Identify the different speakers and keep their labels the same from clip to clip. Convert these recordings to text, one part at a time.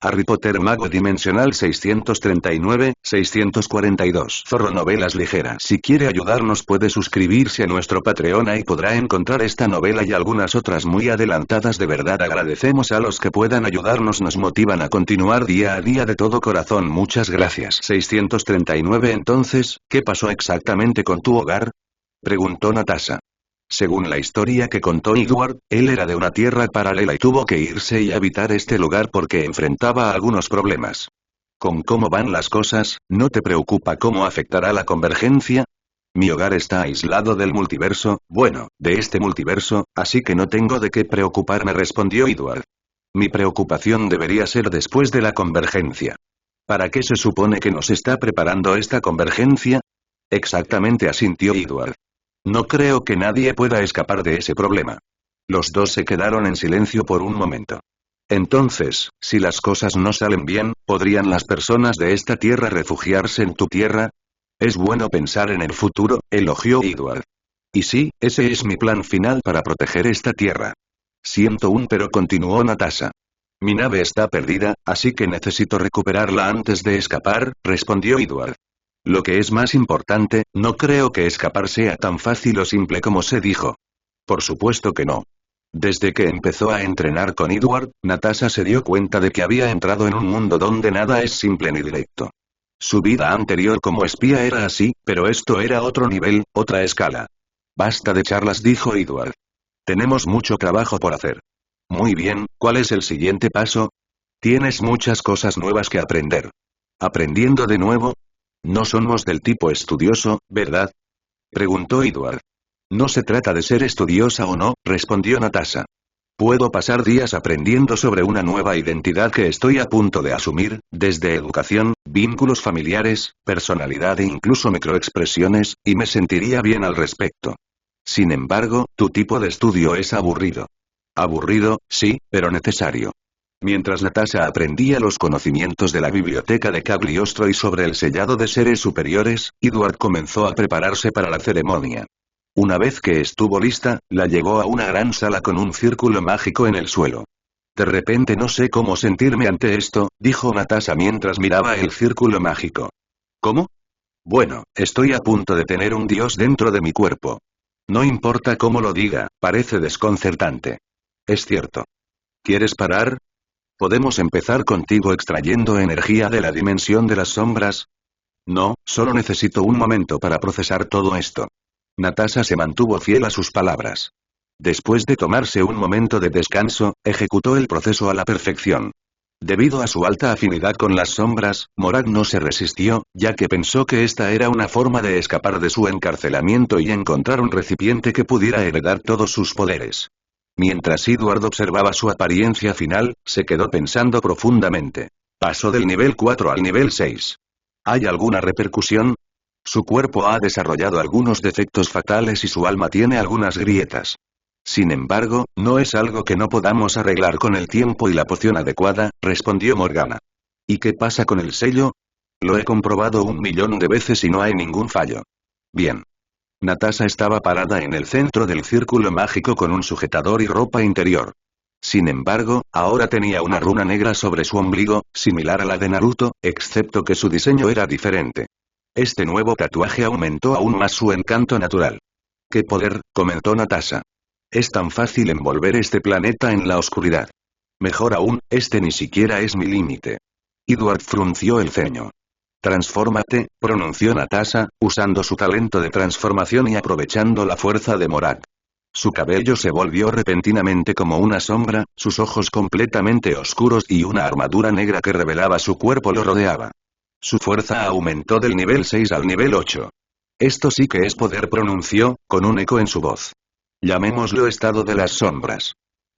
Speaker 1: Harry Potter Mago Dimensional 639, 642. Zorro Novelas Ligeras. Si quiere ayudarnos puede suscribirse a nuestro Patreon y podrá encontrar esta novela y algunas otras muy adelantadas. De verdad agradecemos a los que puedan ayudarnos, nos motivan a continuar día a día de todo corazón. Muchas gracias. 639. Entonces, ¿qué pasó exactamente con tu hogar? Preguntó Natasha. Según la historia que contó Edward, él era de una tierra paralela y tuvo que irse y habitar este lugar porque enfrentaba algunos problemas. ¿Con cómo van las cosas, no te preocupa cómo afectará la convergencia? Mi hogar está aislado del multiverso, bueno, de este multiverso, así que no tengo de qué preocuparme, respondió Edward. Mi preocupación debería ser después de la convergencia. ¿Para qué se supone que nos está preparando esta convergencia? Exactamente, asintió Edward. No creo que nadie pueda escapar de ese problema. Los dos se quedaron en silencio por un momento. Entonces, si las cosas no salen bien, ¿podrían las personas de esta tierra refugiarse en tu tierra? Es bueno pensar en el futuro, elogió Edward. Y sí, ese es mi plan final para proteger esta tierra. Siento pero continuó Natasha. Mi nave está perdida, así que necesito recuperarla antes de escapar, respondió Edward. Lo que es más importante, no creo que escapar sea tan fácil o simple como se dijo. Por supuesto que no. Desde que empezó a entrenar con Edward, Natasha se dio cuenta de que había entrado en un mundo donde nada es simple ni directo. Su vida anterior como espía era así, pero esto era otro nivel, otra escala. Basta de charlas, dijo Edward. Tenemos mucho trabajo por hacer. Muy bien, ¿cuál es el siguiente paso? Tienes muchas cosas nuevas que aprender. ¿Aprendiendo de nuevo? No somos del tipo estudioso, ¿verdad? Preguntó Edward. No se trata de ser estudiosa o no, respondió Natasha. Puedo pasar días aprendiendo sobre una nueva identidad que estoy a punto de asumir, desde educación, vínculos familiares, personalidad e incluso microexpresiones, y me sentiría bien al respecto. Sin embargo, tu tipo de estudio es aburrido. Aburrido, sí, pero necesario. Mientras Natasha aprendía los conocimientos de la biblioteca de Cagliostro y sobre el sellado de seres superiores, Edward comenzó a prepararse para la ceremonia. Una vez que estuvo lista, la llevó a una gran sala con un círculo mágico en el suelo. De repente no sé cómo sentirme ante esto, dijo Natasha mientras miraba el círculo mágico. ¿Cómo? Bueno, estoy a punto de tener un dios dentro de mi cuerpo. No importa cómo lo diga, parece desconcertante. Es cierto. ¿Quieres parar? ¿Podemos empezar contigo extrayendo energía de la dimensión de las sombras? No, solo necesito un momento para procesar todo esto. Natasha se mantuvo fiel a sus palabras. Después de tomarse un momento de descanso, ejecutó el proceso a la perfección. Debido a su alta afinidad con las sombras, Morag no se resistió, ya que pensó que esta era una forma de escapar de su encarcelamiento y encontrar un recipiente que pudiera heredar todos sus poderes. Mientras Edward observaba su apariencia final, se quedó pensando profundamente. Pasó del nivel 4 al nivel 6. ¿Hay alguna repercusión? Su cuerpo ha desarrollado algunos defectos fatales y su alma tiene algunas grietas. Sin embargo, no es algo que no podamos arreglar con el tiempo y la poción adecuada, respondió Morgana. ¿Y qué pasa con el sello? Lo he comprobado 1.000.000 de veces y no hay ningún fallo. Bien. Natasha estaba parada en el centro del círculo mágico con un sujetador y ropa interior. Sin embargo, ahora tenía una runa negra sobre su ombligo, similar a la de Naruto, excepto que su diseño era diferente. Este nuevo tatuaje aumentó aún más su encanto natural. ¡Qué poder!, comentó Natasha. Es tan fácil envolver este planeta en la oscuridad. Mejor aún, este ni siquiera es mi límite. Edward frunció el ceño. Transfórmate, pronunció Natasha, usando su talento de transformación y aprovechando la fuerza de Morag. Su cabello se volvió repentinamente como una sombra, sus ojos completamente oscuros y una armadura negra que revelaba su cuerpo lo rodeaba. Su fuerza aumentó del nivel 6 al nivel 8. Esto sí que es poder, pronunció, con un eco en su voz. Llamémoslo estado de las sombras.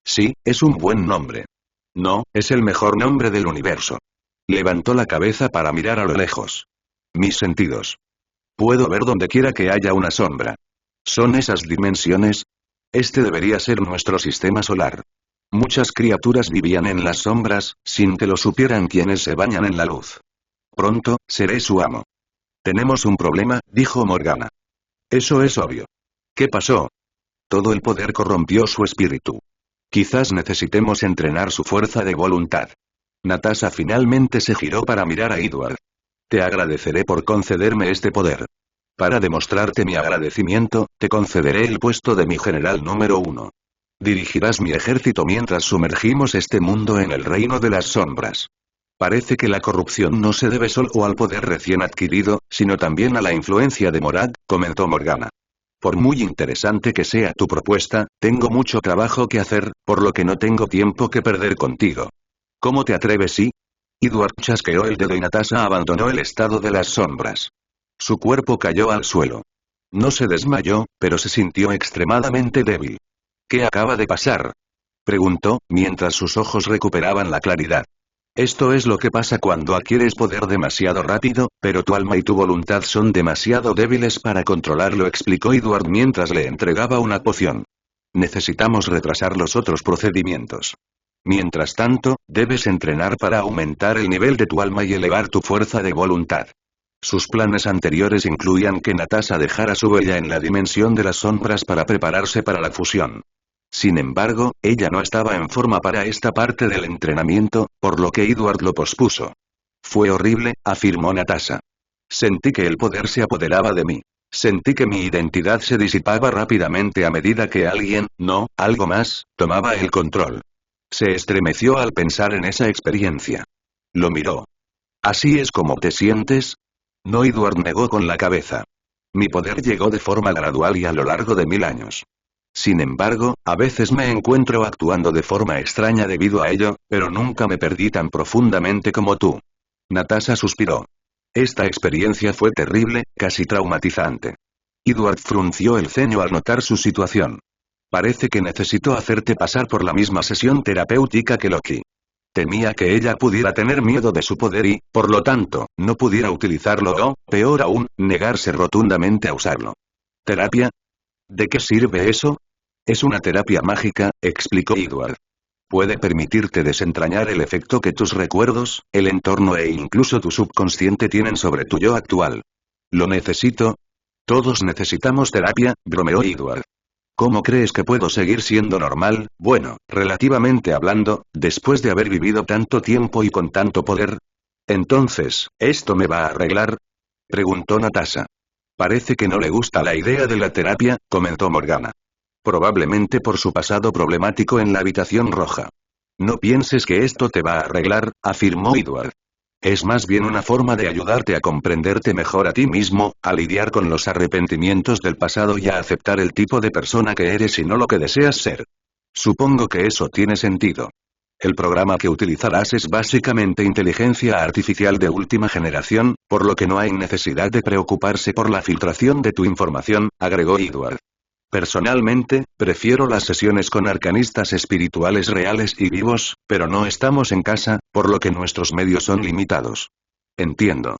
Speaker 1: Sí, es un buen nombre. No, es el mejor nombre del universo. Levantó la cabeza para mirar a lo lejos. Mis sentidos. Puedo ver donde quiera que haya una sombra. ¿Son esas dimensiones? Este debería ser nuestro sistema solar. Muchas criaturas vivían en las sombras, sin que lo supieran quienes se bañan en la luz. Pronto, seré su amo. Tenemos un problema, dijo Morgana. Eso es obvio. ¿Qué pasó? Todo el poder corrompió su espíritu. Quizás necesitemos entrenar su fuerza de voluntad. Natasha finalmente se giró para mirar a Edward. Te agradeceré por concederme este poder. Para demostrarte mi agradecimiento, te concederé el puesto de mi general número 1. Dirigirás mi ejército mientras sumergimos este mundo en el reino de las sombras. Parece que la corrupción no se debe solo al poder recién adquirido, sino también a la influencia de Morad, comentó Morgana. Por muy interesante que sea tu propuesta, tengo mucho trabajo que hacer, por lo que no tengo tiempo que perder contigo. ¿Cómo te atreves, sí? Edward chasqueó el dedo y Natasha abandonó el estado de las sombras. Su cuerpo cayó al suelo. No se desmayó, pero se sintió extremadamente débil. ¿Qué acaba de pasar? Preguntó, mientras sus ojos recuperaban la claridad. Esto es lo que pasa cuando adquieres poder demasiado rápido, pero tu alma y tu voluntad son demasiado débiles para controlarlo, explicó Edward mientras le entregaba una poción. Necesitamos retrasar los otros procedimientos. Mientras tanto, debes entrenar para aumentar el nivel de tu alma y elevar tu fuerza de voluntad. Sus planes anteriores incluían que Natasha dejara su huella en la dimensión de las sombras para prepararse para la fusión. Sin embargo, ella no estaba en forma para esta parte del entrenamiento, por lo que Edward lo pospuso. Fue horrible, afirmó Natasha. Sentí que el poder se apoderaba de mí. Sentí que mi identidad se disipaba rápidamente a medida que alguien, no, algo más, tomaba el control. Se estremeció al pensar en esa experiencia. Lo miró. ¿Así es como te sientes? No, Edward negó con la cabeza. Mi poder llegó de forma gradual y a lo largo de 1000 años. Sin embargo, a veces me encuentro actuando de forma extraña debido a ello, pero nunca me perdí tan profundamente como tú. Natasha suspiró. Esta experiencia fue terrible, casi traumatizante. Edward frunció el ceño al notar su situación. Parece que necesito hacerte pasar por la misma sesión terapéutica que Loki. Temía que ella pudiera tener miedo de su poder y, por lo tanto, no pudiera utilizarlo o, peor aún, negarse rotundamente a usarlo. ¿Terapia? ¿De qué sirve eso? Es una terapia mágica, explicó Edward. Puede permitirte desentrañar el efecto que tus recuerdos, el entorno e incluso tu subconsciente tienen sobre tu yo actual. ¿Lo necesito? Todos necesitamos terapia, bromeó Edward. ¿Cómo crees que puedo seguir siendo normal, bueno, relativamente hablando, después de haber vivido tanto tiempo y con tanto poder? Entonces, ¿esto me va a arreglar? Preguntó Natasha. Parece que no le gusta la idea de la terapia, comentó Morgana. Probablemente por su pasado problemático en la habitación roja. No pienses que esto te va a arreglar, afirmó Edward. Es más bien una forma de ayudarte a comprenderte mejor a ti mismo, a lidiar con los arrepentimientos del pasado y a aceptar el tipo de persona que eres y no lo que deseas ser. Supongo que eso tiene sentido. El programa que utilizarás es básicamente inteligencia artificial de última generación, por lo que no hay necesidad de preocuparse por la filtración de tu información, agregó Edward. Personalmente, prefiero las sesiones con arcanistas espirituales reales y vivos, pero no estamos en casa, por lo que nuestros medios son limitados. Entiendo.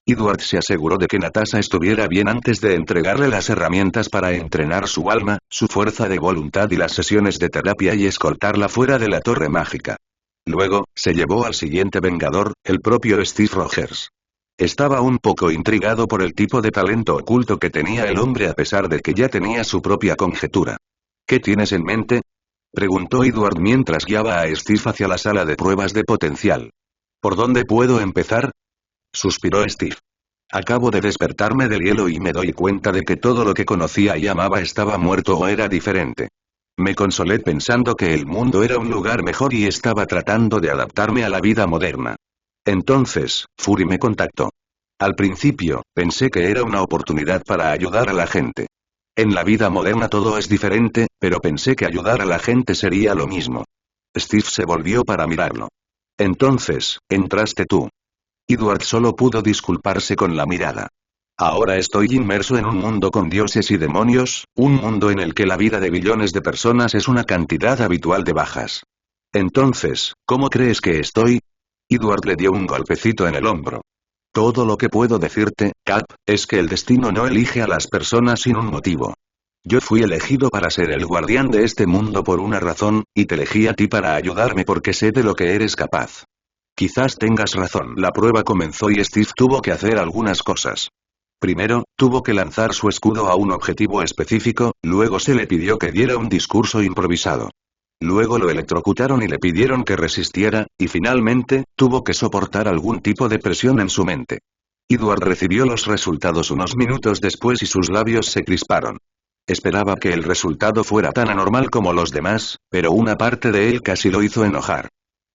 Speaker 1: Edward se aseguró de que Natasha estuviera bien antes de entregarle las herramientas para entrenar su alma, su fuerza de voluntad y las sesiones de terapia y escoltarla fuera de la torre mágica. Luego, se llevó al siguiente vengador, el propio Steve Rogers. Estaba un poco intrigado por el tipo de talento oculto que tenía el hombre a pesar de que ya tenía su propia conjetura. ¿Qué tienes en mente? Preguntó Edward mientras guiaba a Steve hacia la sala de pruebas de potencial. ¿Por dónde puedo empezar? Suspiró Steve. Acabo de despertarme del hielo y me doy cuenta de que todo lo que conocía y amaba estaba muerto o era diferente. Me consolé pensando que el mundo era un lugar mejor y estaba tratando de adaptarme a la vida moderna. Entonces, Fury me contactó. Al principio, pensé que era una oportunidad para ayudar a la gente. En la vida moderna todo es diferente, pero pensé que ayudar a la gente sería lo mismo. Steve se volvió para mirarlo. Entonces, entraste tú. Edward solo pudo disculparse con la mirada. Ahora estoy inmerso en un mundo con dioses y demonios, un mundo en el que la vida de billones de personas es una cantidad habitual de bajas. Entonces, ¿cómo crees que estoy? Edward le dio un golpecito en el hombro. Todo lo que puedo decirte, Cap, es que el destino no elige a las personas sin un motivo. Yo fui elegido para ser el guardián de este mundo por una razón, y te elegí a ti para ayudarme porque sé de lo que eres capaz. Quizás tengas razón. La prueba comenzó y Steve tuvo que hacer algunas cosas. Primero, tuvo que lanzar su escudo a un objetivo específico, luego se le pidió que diera un discurso improvisado. Luego lo electrocutaron y le pidieron que resistiera, y finalmente, tuvo que soportar algún tipo de presión en su mente. Edward recibió los resultados unos minutos después y sus labios se crisparon. Esperaba que el resultado fuera tan anormal como los demás, pero una parte de él casi lo hizo enojar.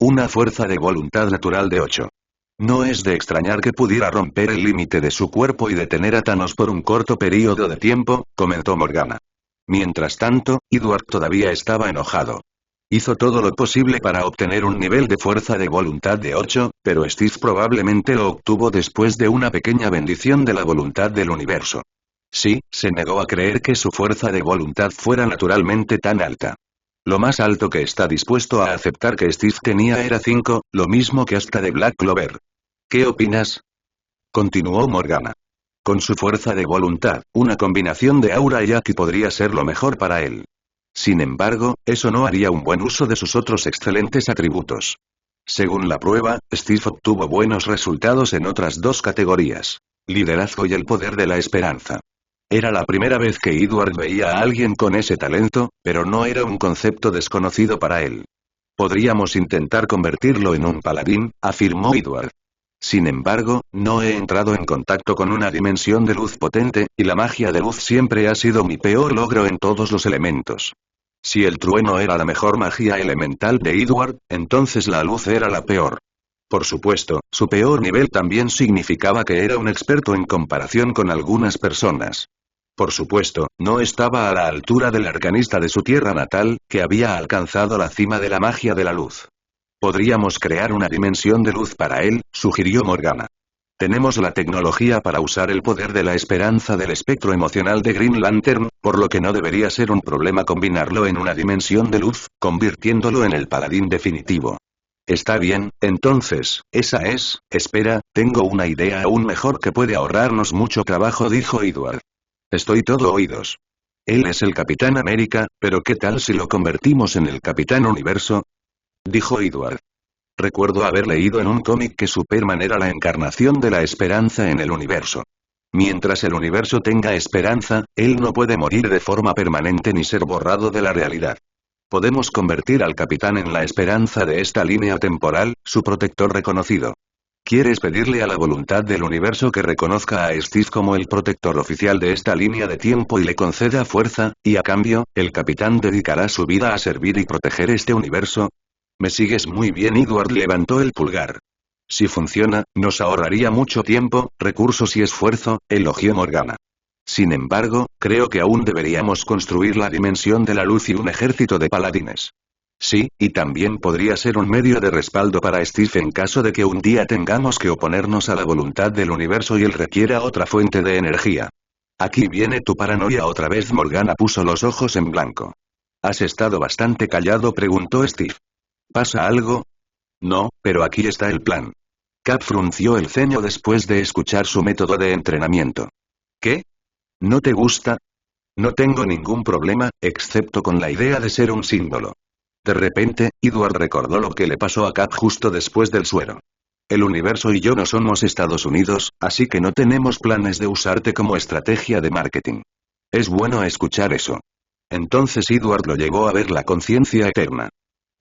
Speaker 1: Una fuerza de voluntad natural de 8. No es de extrañar que pudiera romper el límite de su cuerpo y detener a Thanos por un corto período de tiempo, comentó Morgana. Mientras tanto, Edward todavía estaba enojado. Hizo todo lo posible para obtener un nivel de fuerza de voluntad de 8, pero Steve probablemente lo obtuvo después de una pequeña bendición de la voluntad del universo. Sí, se negó a creer que su fuerza de voluntad fuera naturalmente tan alta. Lo más alto que está dispuesto a aceptar que Steve tenía era 5, lo mismo que hasta de Black Clover. ¿Qué opinas? Continuó Morgana. Con su fuerza de voluntad, una combinación de aura y Aki podría ser lo mejor para él. Sin embargo, eso no haría un buen uso de sus otros excelentes atributos. Según la prueba, Steve obtuvo buenos resultados en otras dos categorías: liderazgo y el poder de la esperanza. Era la primera vez que Edward veía a alguien con ese talento, pero no era un concepto desconocido para él. Podríamos intentar convertirlo en un paladín, afirmó Edward. Sin embargo, no he entrado en contacto con una dimensión de luz potente, y la magia de luz siempre ha sido mi peor logro en todos los elementos. Si el trueno era la mejor magia elemental de Edward, entonces la luz era la peor. Por supuesto, su peor nivel también significaba que era un experto en comparación con algunas personas. Por supuesto, no estaba a la altura del arcanista de su tierra natal, que había alcanzado la cima de la magia de la luz. Podríamos crear una dimensión de luz para él, sugirió Morgana. Tenemos la tecnología para usar el poder de la esperanza del espectro emocional de Green Lantern, por lo que no debería ser un problema combinarlo en una dimensión de luz, convirtiéndolo en el paladín definitivo. Está bien, entonces, espera, tengo una idea aún mejor que puede ahorrarnos mucho trabajo, dijo Edward. Estoy todo oídos. Él es el Capitán América, pero ¿qué tal si lo convertimos en el Capitán Universo? Dijo Edward. Recuerdo haber leído en un cómic que Superman era la encarnación de la esperanza en el universo. Mientras el universo tenga esperanza, él no puede morir de forma permanente ni ser borrado de la realidad. Podemos convertir al capitán en la esperanza de esta línea temporal, su protector reconocido. ¿Quieres pedirle a la voluntad del universo que reconozca a Steve como el protector oficial de esta línea de tiempo y le conceda fuerza, y a cambio, el capitán dedicará su vida a servir y proteger este universo? ¿Me sigues muy bien? Edward levantó el pulgar. Si funciona, nos ahorraría mucho tiempo, recursos y esfuerzo, elogió Morgana. Sin embargo, creo que aún deberíamos construir la dimensión de la luz y un ejército de paladines. Sí, y también podría ser un medio de respaldo para Steve en caso de que un día tengamos que oponernos a la voluntad del universo y él requiera otra fuente de energía. Aquí viene tu paranoia otra vez. Morgana puso los ojos en blanco. ¿Has estado bastante callado?, preguntó Steve. ¿Pasa algo? No, pero aquí está el plan. Cap frunció el ceño después de escuchar su método de entrenamiento. ¿Qué? ¿No te gusta? No tengo ningún problema, excepto con la idea de ser un símbolo. De repente, Edward recordó lo que le pasó a Cap justo después del suero. El universo y yo no somos Estados Unidos, así que no tenemos planes de usarte como estrategia de marketing. Es bueno escuchar eso. Entonces Edward lo llevó a ver la conciencia eterna.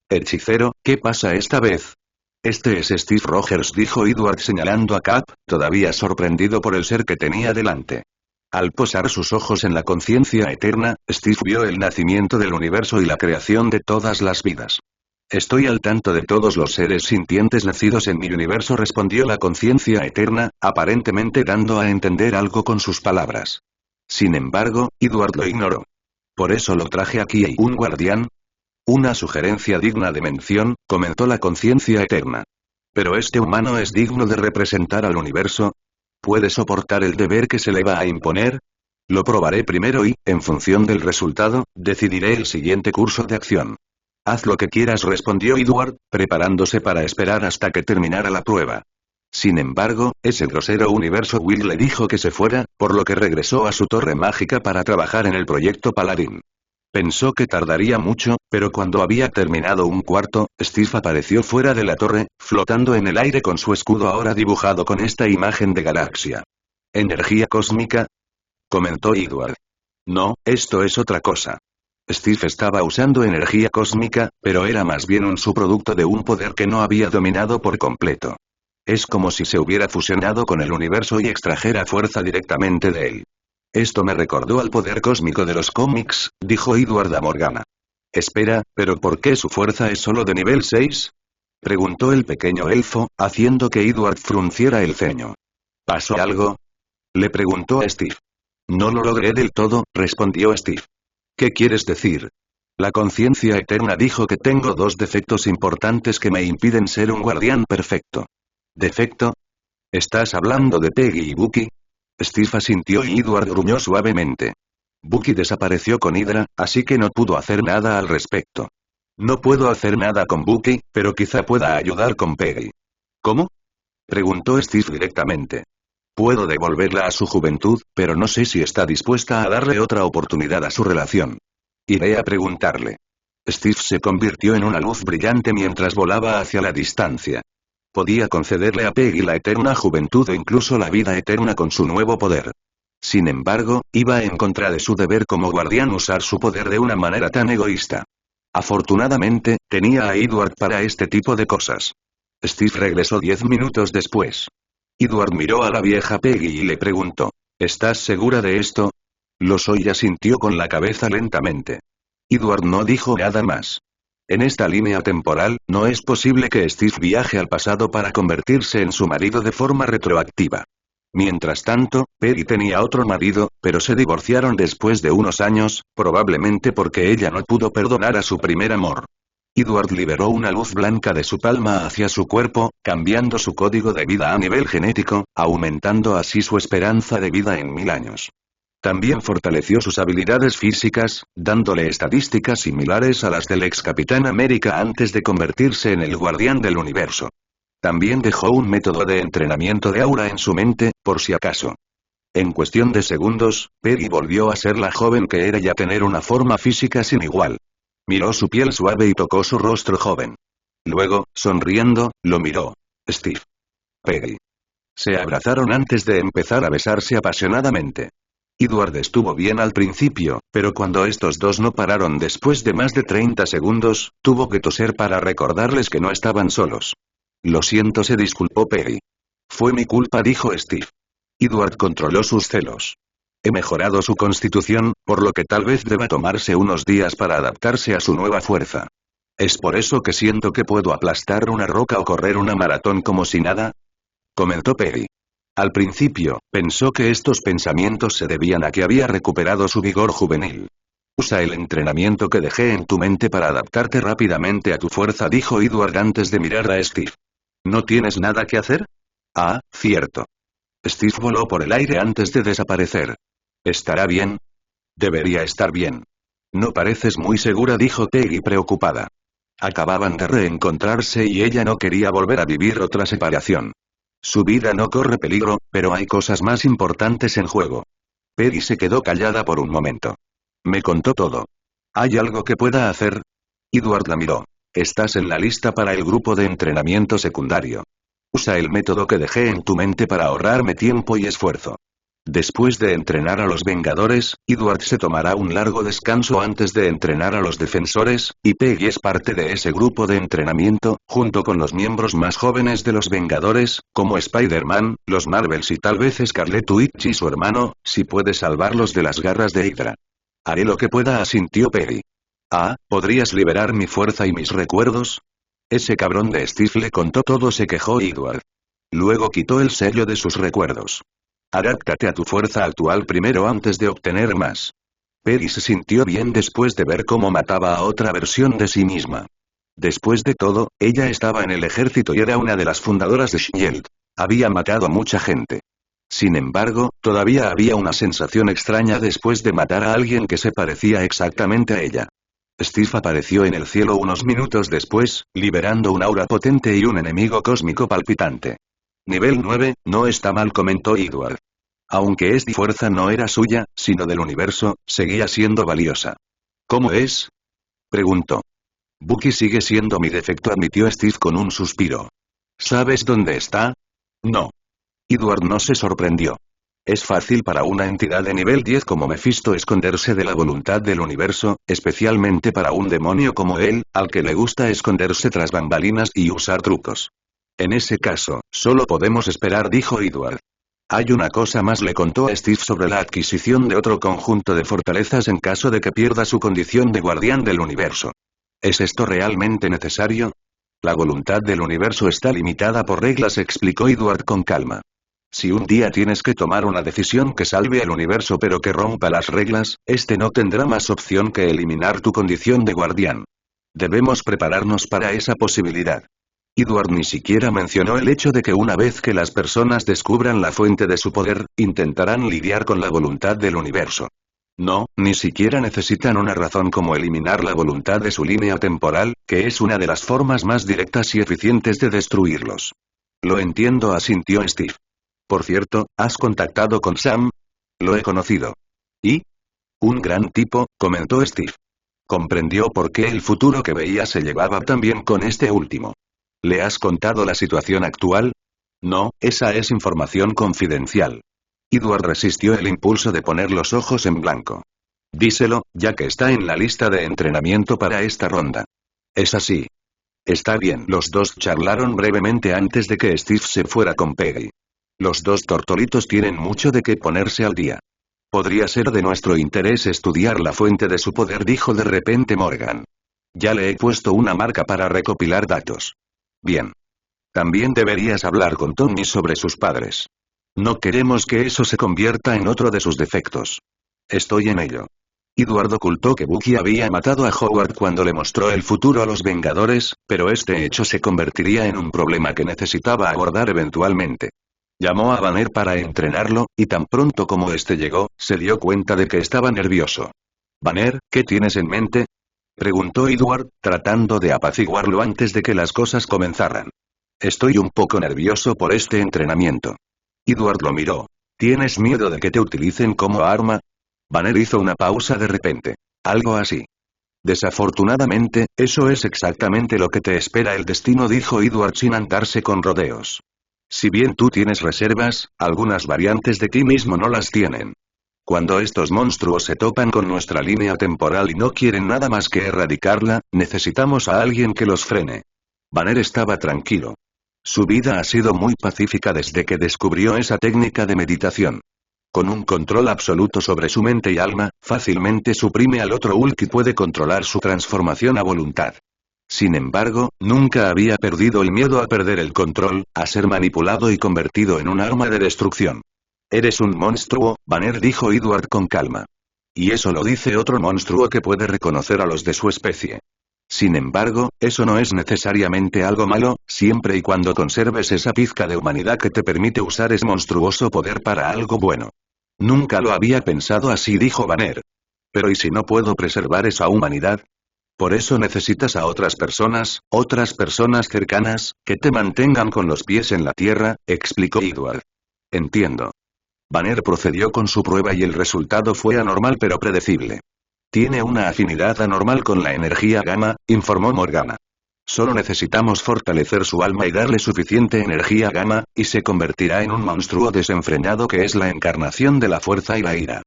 Speaker 1: Hechicero, ¿qué pasa esta vez? Este es Steve Rogers, dijo Edward señalando a Cap, todavía sorprendido por el ser que tenía delante. Al posar sus ojos en la conciencia eterna, Steve vio el nacimiento del universo y la creación de todas las vidas. Estoy al tanto de todos los seres sintientes nacidos en mi universo, respondió la conciencia eterna, aparentemente dando a entender algo con sus palabras. Sin embargo, Edward lo ignoró. Por eso lo traje aquí. ¿Y un guardián? Una sugerencia digna de mención, comentó la conciencia eterna. ¿Pero este humano es digno de representar al universo? ¿Puede soportar el deber que se le va a imponer? Lo probaré primero y, en función del resultado, decidiré el siguiente curso de acción. Haz lo que quieras, respondió Edward, preparándose para esperar hasta que terminara la prueba. Sin embargo, ese grosero universo Will le dijo que se fuera, por lo que regresó a su torre mágica para trabajar en el proyecto Paladín. Pensó que tardaría mucho, pero cuando había terminado un cuarto, Steve apareció fuera de la torre, flotando en el aire con su escudo ahora dibujado con esta imagen de galaxia. ¿Energía cósmica?, comentó Edward. No, esto es otra cosa. Steve estaba usando energía cósmica, pero era más bien un subproducto de un poder que no había dominado por completo. Es como si se hubiera fusionado con el universo y extrajera fuerza directamente de él. Esto me recordó al poder cósmico de los cómics, dijo Edward a Morgana. Espera, ¿pero por qué su fuerza es solo de nivel 6? Preguntó el pequeño elfo, haciendo que Edward frunciera el ceño. ¿Pasó algo? Le preguntó a Steve. No lo logré del todo, respondió Steve. ¿Qué quieres decir? La conciencia eterna dijo que tengo dos defectos importantes que me impiden ser un guardián perfecto. ¿Defecto? ¿Estás hablando de Peggy y Bucky? Steve asintió y Edward gruñó suavemente. Bucky desapareció con Hydra, así que no pudo hacer nada al respecto. No puedo hacer nada con Bucky, pero quizá pueda ayudar con Peggy. ¿Cómo? Preguntó Steve directamente. Puedo devolverla a su juventud, pero no sé si está dispuesta a darle otra oportunidad a su relación. Iré a preguntarle. Steve se convirtió en una luz brillante mientras volaba hacia la distancia. Podía concederle a Peggy la eterna juventud o incluso la vida eterna con su nuevo poder. Sin embargo, iba en contra de su deber como guardián usar su poder de una manera tan egoísta. Afortunadamente, tenía a Edward para este tipo de cosas. Steve regresó 10 minutos después. Edward miró a la vieja Peggy y le preguntó, ¿estás segura de esto? Lo soy, asintió con la cabeza lentamente. Edward no dijo nada más. En esta línea temporal, no es posible que Steve viaje al pasado para convertirse en su marido de forma retroactiva. Mientras tanto, Peggy tenía otro marido, pero se divorciaron después de unos años, probablemente porque ella no pudo perdonar a su primer amor. Edward liberó una luz blanca de su palma hacia su cuerpo, cambiando su código de vida a nivel genético, aumentando así su esperanza de vida en 1000 años. También fortaleció sus habilidades físicas, dándole estadísticas similares a las del ex Capitán América antes de convertirse en el guardián del universo. También dejó un método de entrenamiento de aura en su mente, por si acaso. En cuestión de segundos, Peggy volvió a ser la joven que era y a tener una forma física sin igual. Miró su piel suave y tocó su rostro joven. Luego, sonriendo, lo miró. Steve. Peggy. Se abrazaron antes de empezar a besarse apasionadamente. Edward estuvo bien al principio, pero cuando estos dos no pararon después de más de 30 segundos, tuvo que toser para recordarles que no estaban solos. Lo siento, se disculpó Peggy. Fue mi culpa, dijo Steve. Edward controló sus celos. He mejorado su constitución, por lo que tal vez deba tomarse unos días para adaptarse a su nueva fuerza. ¿Es por eso que siento que puedo aplastar una roca o correr una maratón como si nada? Comentó Peggy. Al principio, pensó que estos pensamientos se debían a que había recuperado su vigor juvenil. Usa el entrenamiento que dejé en tu mente para adaptarte rápidamente a tu fuerza, dijo Edward antes de mirar a Steve. ¿No tienes nada que hacer? Ah, cierto. Steve voló por el aire antes de desaparecer. ¿Estará bien? Debería estar bien. No pareces muy segura, dijo Peggy preocupada. Acababan de reencontrarse y ella no quería volver a vivir otra separación. Su vida no corre peligro, pero hay cosas más importantes en juego. Peggy se quedó callada por un momento. Me contó todo. ¿Hay algo que pueda hacer? Edward la miró. Estás en la lista para el grupo de entrenamiento secundario. Usa el método que dejé en tu mente para ahorrarme tiempo y esfuerzo. Después de entrenar a los Vengadores, Edward se tomará un largo descanso antes de entrenar a los Defensores, y Peggy es parte de ese grupo de entrenamiento, junto con los miembros más jóvenes de los Vengadores, como Spider-Man, los Marvels y tal vez Scarlet Witch y su hermano, si puede salvarlos de las garras de Hydra. Haré lo que pueda, asintió Peggy. Ah, ¿podrías liberar mi fuerza y mis recuerdos? Ese cabrón de Steve le contó todo, se quejó Edward. Luego quitó el sello de sus recuerdos. Adáptate a tu fuerza actual primero antes de obtener más. Peggy se sintió bien después de ver cómo mataba a otra versión de sí misma. Después de todo, ella estaba en el ejército y era una de las fundadoras de S.H.I.E.L.D. Había matado a mucha gente. Sin embargo, todavía había una sensación extraña después de matar a alguien que se parecía exactamente a ella. Steve apareció en el cielo unos minutos después, liberando un aura potente y un enemigo cósmico palpitante. Nivel 9, no está mal, comentó Edward. Aunque esta fuerza no era suya, sino del universo, seguía siendo valiosa. ¿Cómo es? Preguntó. Bucky sigue siendo mi defecto, admitió Steve con un suspiro. ¿Sabes dónde está? No. Edward no se sorprendió. Es fácil para una entidad de nivel 10 como Mephisto esconderse de la voluntad del universo, especialmente para un demonio como él, al que le gusta esconderse tras bambalinas y usar trucos. En ese caso, solo podemos esperar, dijo Edward. Hay una cosa más, le contó a Steve sobre la adquisición de otro conjunto de fortalezas en caso de que pierda su condición de guardián del universo. ¿Es esto realmente necesario? La voluntad del universo está limitada por reglas, explicó Edward con calma. Si un día tienes que tomar una decisión que salve al universo pero que rompa las reglas, este no tendrá más opción que eliminar tu condición de guardián. Debemos prepararnos para esa posibilidad. Edward ni siquiera mencionó el hecho de que una vez que las personas descubran la fuente de su poder, intentarán lidiar con la voluntad del universo. No, ni siquiera necesitan una razón como eliminar la voluntad de su línea temporal, que es una de las formas más directas y eficientes de destruirlos. Lo entiendo, asintió Steve. Por cierto, ¿has contactado con Sam? Lo he conocido. ¿Y? Un gran tipo, comentó Steve. Comprendió por qué el futuro que veía se llevaba tan bien con este último. ¿Le has contado la situación actual? No, esa es información confidencial. Edward resistió el impulso de poner los ojos en blanco. Díselo, ya que está en la lista de entrenamiento para esta ronda. Es así. Está bien. Los dos charlaron brevemente antes de que Steve se fuera con Peggy. Los dos tortolitos tienen mucho de qué ponerse al día. Podría ser de nuestro interés estudiar la fuente de su poder, dijo de repente Morgan. Ya le he puesto una marca para recopilar datos. Bien. También deberías hablar con Tommy sobre sus padres. No queremos que eso se convierta en otro de sus defectos. Estoy en ello. Edward ocultó que Bucky había matado a Howard cuando le mostró el futuro a los Vengadores, pero este hecho se convertiría en un problema que necesitaba abordar eventualmente. Llamó a Banner para entrenarlo, y tan pronto como este llegó, se dio cuenta de que estaba nervioso. «Banner, ¿qué tienes en mente?», preguntó Edward, tratando de apaciguarlo antes de que las cosas comenzaran. «Estoy un poco nervioso por este entrenamiento». Edward lo miró. «¿Tienes miedo de que te utilicen como arma?». Banner hizo una pausa de repente. «Algo así». «Desafortunadamente, eso es exactamente lo que te espera el destino», dijo Edward sin andarse con rodeos. «Si bien tú tienes reservas, algunas variantes de ti mismo no las tienen. Cuando estos monstruos se topan con nuestra línea temporal y no quieren nada más que erradicarla, necesitamos a alguien que los frene». Banner estaba tranquilo. Su vida ha sido muy pacífica desde que descubrió esa técnica de meditación. Con un control absoluto sobre su mente y alma, fácilmente suprime al otro Hulk y puede controlar su transformación a voluntad. Sin embargo, nunca había perdido el miedo a perder el control, a ser manipulado y convertido en un arma de destrucción. «Eres un monstruo», Banner dijo Edward con calma. «Y eso lo dice otro monstruo que puede reconocer a los de su especie. Sin embargo, eso no es necesariamente algo malo, siempre y cuando conserves esa pizca de humanidad que te permite usar ese monstruoso poder para algo bueno». «Nunca lo había pensado así», dijo Banner. «Pero ¿y si no puedo preservar esa humanidad? Por eso necesitas a otras personas cercanas, que te mantengan con los pies en la tierra», explicó Edward. «Entiendo». Banner procedió con su prueba y el resultado fue anormal pero predecible. «Tiene una afinidad anormal con la energía gamma», informó Morgana. «Solo necesitamos fortalecer su alma y darle suficiente energía gamma, y se convertirá en un monstruo desenfrenado que es la encarnación de la fuerza y la ira».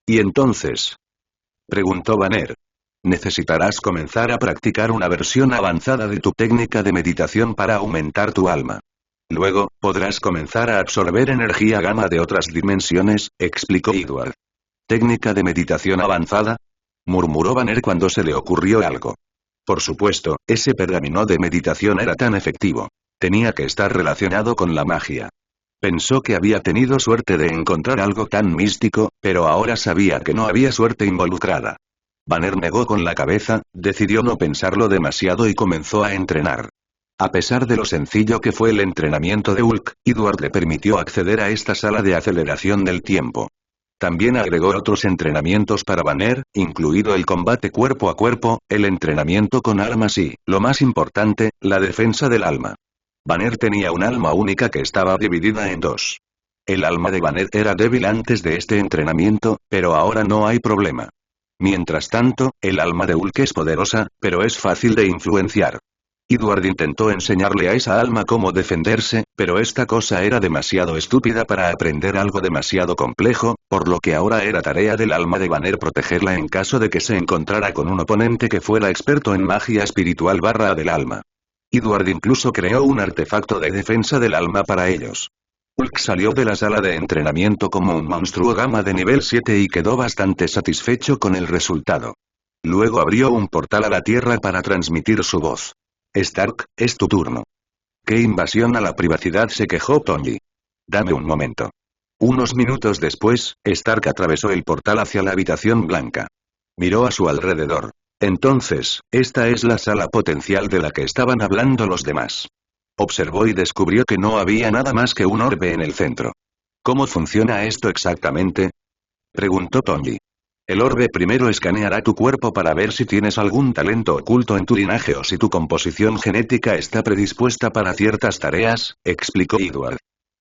Speaker 1: «¿Y entonces?», preguntó Banner. «Necesitarás comenzar a practicar una versión avanzada de tu técnica de meditación para aumentar tu alma. Luego, podrás comenzar a absorber energía gamma de otras dimensiones», explicó Edward. «¿Técnica de meditación avanzada?», murmuró Banner cuando se le ocurrió algo. Por supuesto, ese pergamino de meditación era tan efectivo. Tenía que estar relacionado con la magia. Pensó que había tenido suerte de encontrar algo tan místico, pero ahora sabía que no había suerte involucrada. Banner negó con la cabeza, decidió no pensarlo demasiado y comenzó a entrenar. A pesar de lo sencillo que fue el entrenamiento de Hulk, Edward le permitió acceder a esta sala de aceleración del tiempo. También agregó otros entrenamientos para Banner, incluido el combate cuerpo a cuerpo, el entrenamiento con armas y, lo más importante, la defensa del alma. Banner tenía un alma única que estaba dividida en dos. El alma de Banner era débil antes de este entrenamiento, pero ahora no hay problema. Mientras tanto, el alma de Hulk es poderosa, pero es fácil de influenciar. Edward intentó enseñarle a esa alma cómo defenderse, pero esta cosa era demasiado estúpida para aprender algo demasiado complejo, por lo que ahora era tarea del alma de Banner protegerla en caso de que se encontrara con un oponente que fuera experto en magia espiritual / del alma. Edward incluso creó un artefacto de defensa del alma para ellos. Hulk salió de la sala de entrenamiento como un monstruo gamma de nivel 7 y quedó bastante satisfecho con el resultado. Luego abrió un portal a la Tierra para transmitir su voz. Stark, es tu turno. ¿Qué invasión a la privacidad?, se quejó Tony. Dame un momento. Unos minutos después, Stark atravesó el portal hacia la habitación blanca. Miró a su alrededor. Entonces, esta es la sala potencial de la que estaban hablando los demás. Observó y descubrió que no había nada más que un orbe en el centro. ¿Cómo funciona esto exactamente?, preguntó Tony. El orbe primero escaneará tu cuerpo para ver si tienes algún talento oculto en tu linaje o si tu composición genética está predispuesta para ciertas tareas, explicó Edward.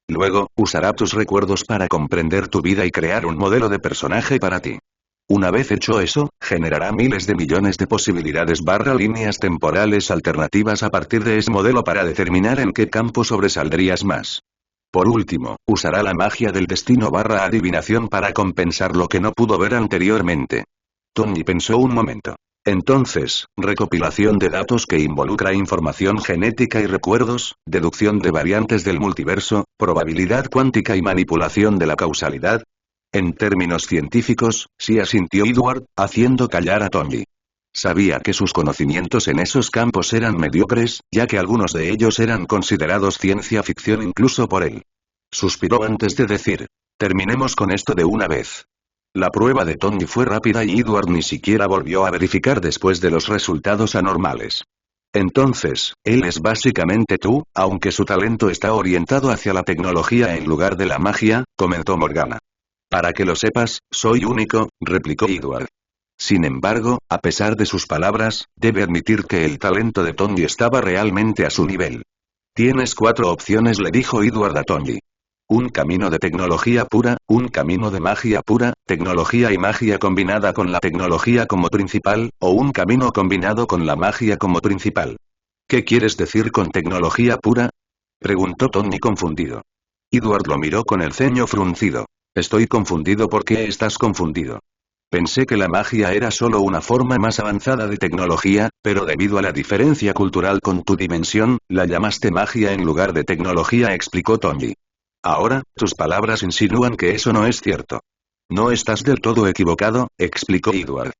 Speaker 1: Luego, usará tus recuerdos para comprender tu vida y crear un modelo de personaje para ti. Una vez hecho eso, generará miles de millones de posibilidades / líneas temporales alternativas a partir de ese modelo para determinar en qué campo sobresaldrías más. Por último, usará la magia del destino / adivinación para compensar lo que no pudo ver anteriormente. Tony pensó un momento. Entonces, recopilación de datos que involucra información genética y recuerdos, deducción de variantes del multiverso, probabilidad cuántica y manipulación de la causalidad. En términos científicos, sí, asintió Edward, haciendo callar a Tony. Sabía que sus conocimientos en esos campos eran mediocres, ya que algunos de ellos eran considerados ciencia ficción incluso por él. Suspiró antes de decir: terminemos con esto de una vez. La prueba de Tony fue rápida y Edward ni siquiera volvió a verificar después de los resultados anormales. Entonces, él es básicamente tú, aunque su talento está orientado hacia la tecnología en lugar de la magia, comentó Morgana. Para que lo sepas, soy único, replicó Edward. Sin embargo, a pesar de sus palabras, debe admitir que el talento de Tony estaba realmente a su nivel. Tienes 4 opciones, le dijo Edward a Tony. Un camino de tecnología pura, un camino de magia pura, tecnología y magia combinada con la tecnología como principal, o un camino combinado con la magia como principal. ¿Qué quieres decir con tecnología pura?, preguntó Tony confundido. Edward lo miró con el ceño fruncido. Estoy confundido. ¿Por qué estás confundido? Pensé que la magia era solo una forma más avanzada de tecnología, pero debido a la diferencia cultural con tu dimensión, la llamaste magia en lugar de tecnología, explicó Tony. Ahora, tus palabras insinúan que eso no es cierto. No estás del todo equivocado, explicó Edward.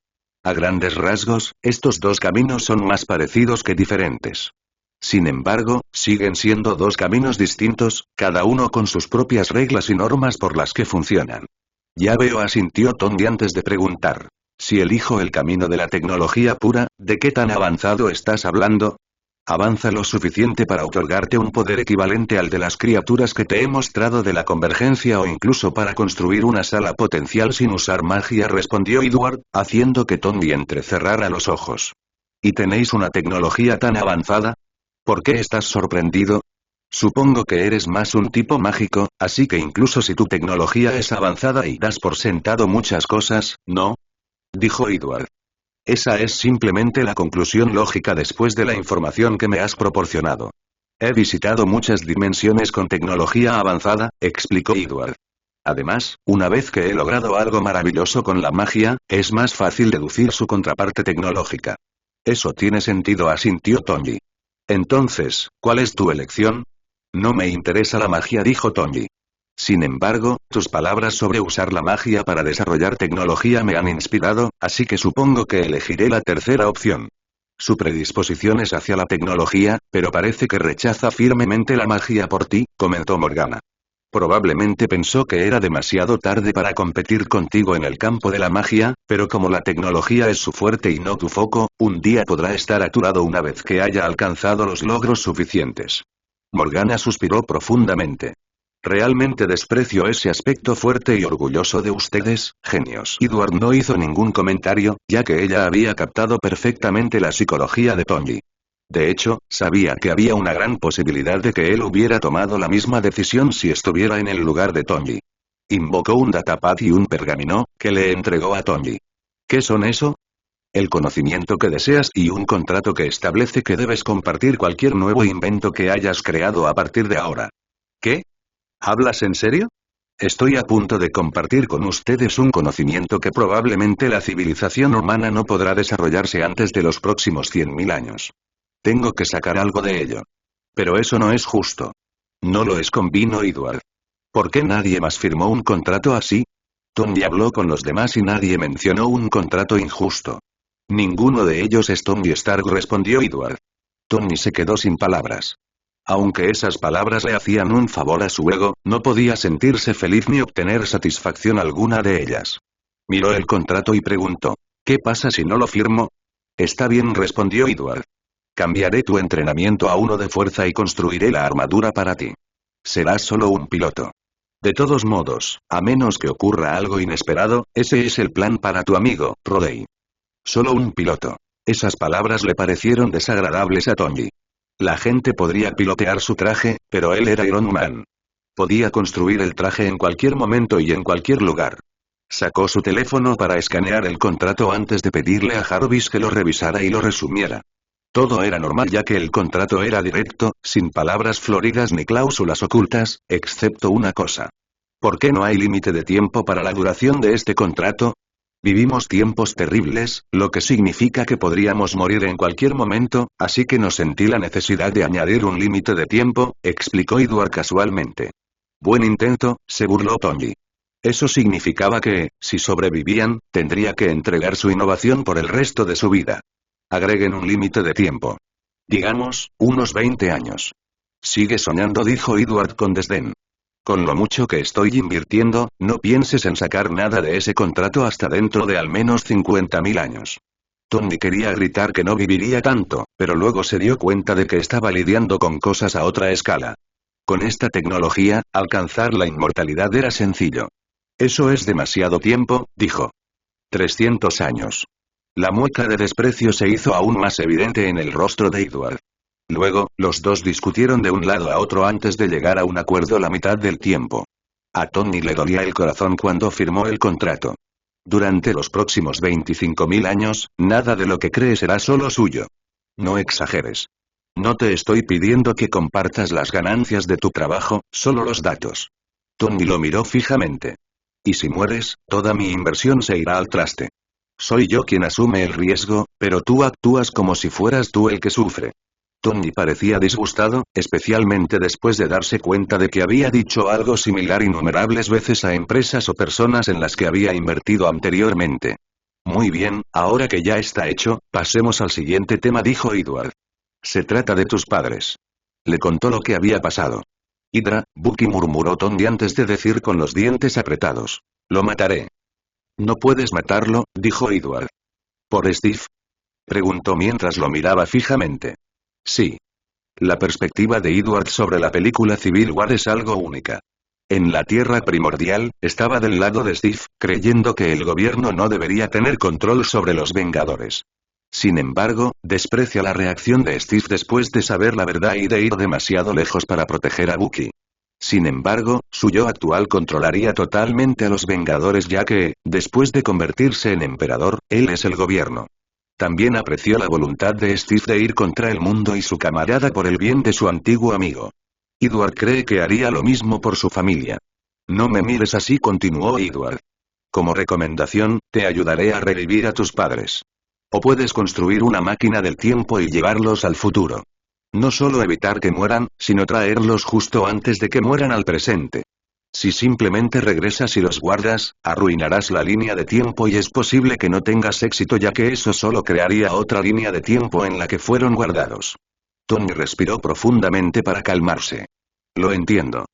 Speaker 1: A grandes rasgos, estos dos caminos son más parecidos que diferentes. Sin embargo, siguen siendo dos caminos distintos, cada uno con sus propias reglas y normas por las que funcionan. Ya veo, asintió Tony antes de preguntar. Si elijo el camino de la tecnología pura, ¿de qué tan avanzado estás hablando? Avanza lo suficiente para otorgarte un poder equivalente al de las criaturas que te he mostrado de la convergencia o incluso para construir una sala potencial sin usar magia, respondió Edward, haciendo que Tony entrecerrara los ojos. ¿Y tenéis una tecnología tan avanzada? ¿Por qué estás sorprendido? Supongo que eres más un tipo mágico, así que incluso si tu tecnología es avanzada y das por sentado muchas cosas, ¿no?, dijo Edward. Esa es simplemente la conclusión lógica después de la información que me has proporcionado. He visitado muchas dimensiones con tecnología avanzada, explicó Edward. Además, una vez que he logrado algo maravilloso con la magia, es más fácil deducir su contraparte tecnológica. Eso tiene sentido, asintió Tony. Entonces, ¿cuál es tu elección? No me interesa la magia, dijo Tony. Sin embargo, tus palabras sobre usar la magia para desarrollar tecnología me han inspirado, así que supongo que elegiré la tercera opción. Su predisposición es hacia la tecnología, pero parece que rechaza firmemente la magia por ti, comentó Morgana. Probablemente pensó que era demasiado tarde para competir contigo en el campo de la magia, pero como la tecnología es su fuerte y no tu foco, un día podrá estar a tu lado una vez que haya alcanzado los logros suficientes. Morgana suspiró profundamente. Realmente desprecio ese aspecto fuerte y orgulloso de ustedes, genios. Edward no hizo ningún comentario, ya que ella había captado perfectamente la psicología de Tony. De hecho, sabía que había una gran posibilidad de que él hubiera tomado la misma decisión si estuviera en el lugar de Tony. Invocó un datapad y un pergamino, que le entregó a Tony. ¿Qué son eso? El conocimiento que deseas y un contrato que establece que debes compartir cualquier nuevo invento que hayas creado a partir de ahora. ¿Qué? ¿Hablas en serio? Estoy a punto de compartir con ustedes un conocimiento que probablemente la civilización humana no podrá desarrollarse antes de los próximos 100.000 años. Tengo que sacar algo de ello. Pero eso no es justo. No lo es, convino Edward. ¿Por qué nadie más firmó un contrato así? Tony habló con los demás y nadie mencionó un contrato injusto. Ninguno de ellos es Tony Stark, respondió Edward. Tony se quedó sin palabras. Aunque esas palabras le hacían un favor a su ego, no podía sentirse feliz ni obtener satisfacción alguna de ellas. Miró el contrato y preguntó, ¿qué pasa si no lo firmo? Está bien, respondió Edward. Cambiaré tu entrenamiento a uno de fuerza y construiré la armadura para ti. Serás solo un piloto. De todos modos, a menos que ocurra algo inesperado, ese es el plan para tu amigo, Rhodey. Solo un piloto. Esas palabras le parecieron desagradables a Tony. La gente podría pilotear su traje, pero él era Iron Man. Podía construir el traje en cualquier momento y en cualquier lugar. Sacó su teléfono para escanear el contrato antes de pedirle a Jarvis que lo revisara y lo resumiera. Todo era normal ya que el contrato era directo, sin palabras floridas ni cláusulas ocultas, excepto una cosa. ¿Por qué no hay límite de tiempo para la duración de este contrato? Vivimos tiempos terribles, lo que significa que podríamos morir en cualquier momento, así que no sentí la necesidad de añadir un límite de tiempo, explicó Edward casualmente. Buen intento, se burló Tony. Eso significaba que, si sobrevivían, tendría que entregar su innovación por el resto de su vida. Agreguen un límite de tiempo. Digamos, unos 20 años. Sigue soñando, dijo Edward con desdén. Con lo mucho que estoy invirtiendo, no pienses en sacar nada de ese contrato hasta dentro de al menos 50.000 años. Tony quería gritar que no viviría tanto, pero luego se dio cuenta de que estaba lidiando con cosas a otra escala. Con esta tecnología, alcanzar la inmortalidad era sencillo. Eso es demasiado tiempo, dijo. 300 años. La mueca de desprecio se hizo aún más evidente en el rostro de Edward. Luego, los dos discutieron de un lado a otro antes de llegar a un acuerdo la mitad del tiempo. A Tony le dolía el corazón cuando firmó el contrato. Durante los próximos 25.000 años, nada de lo que cree será solo suyo. No exageres. No te estoy pidiendo que compartas las ganancias de tu trabajo, solo los datos. Tony lo miró fijamente. Y si mueres, toda mi inversión se irá al traste. Soy yo quien asume el riesgo, pero tú actúas como si fueras tú el que sufre. Tony parecía disgustado, especialmente después de darse cuenta de que había dicho algo similar innumerables veces a empresas o personas en las que había invertido anteriormente. Muy bien, ahora que ya está hecho, pasemos al siguiente tema, dijo Edward. Se trata de tus padres. Le contó lo que había pasado. Hydra, Bucky, murmuró Tony antes de decir con los dientes apretados. Lo mataré. No puedes matarlo, dijo Edward. ¿Por Steve? Preguntó mientras lo miraba fijamente. Sí. La perspectiva de Edward sobre la película Civil War es algo única. En la Tierra primordial, estaba del lado de Steve, creyendo que el gobierno no debería tener control sobre los Vengadores. Sin embargo, desprecia la reacción de Steve después de saber la verdad y de ir demasiado lejos para proteger a Bucky. Sin embargo, su yo actual controlaría totalmente a los Vengadores ya que, después de convertirse en emperador, él es el gobierno. También apreció la voluntad de Steve de ir contra el mundo y su camarada por el bien de su antiguo amigo. Edward cree que haría lo mismo por su familia. No me mires así, continuó Edward. Como recomendación, te ayudaré a revivir a tus padres. O puedes construir una máquina del tiempo y llevarlos al futuro. No solo evitar que mueran, sino traerlos justo antes de que mueran al presente. Si simplemente regresas y los guardas, arruinarás la línea de tiempo y es posible que no tengas éxito ya que eso solo crearía otra línea de tiempo en la que fueron guardados. Tony respiró profundamente para calmarse. Lo entiendo.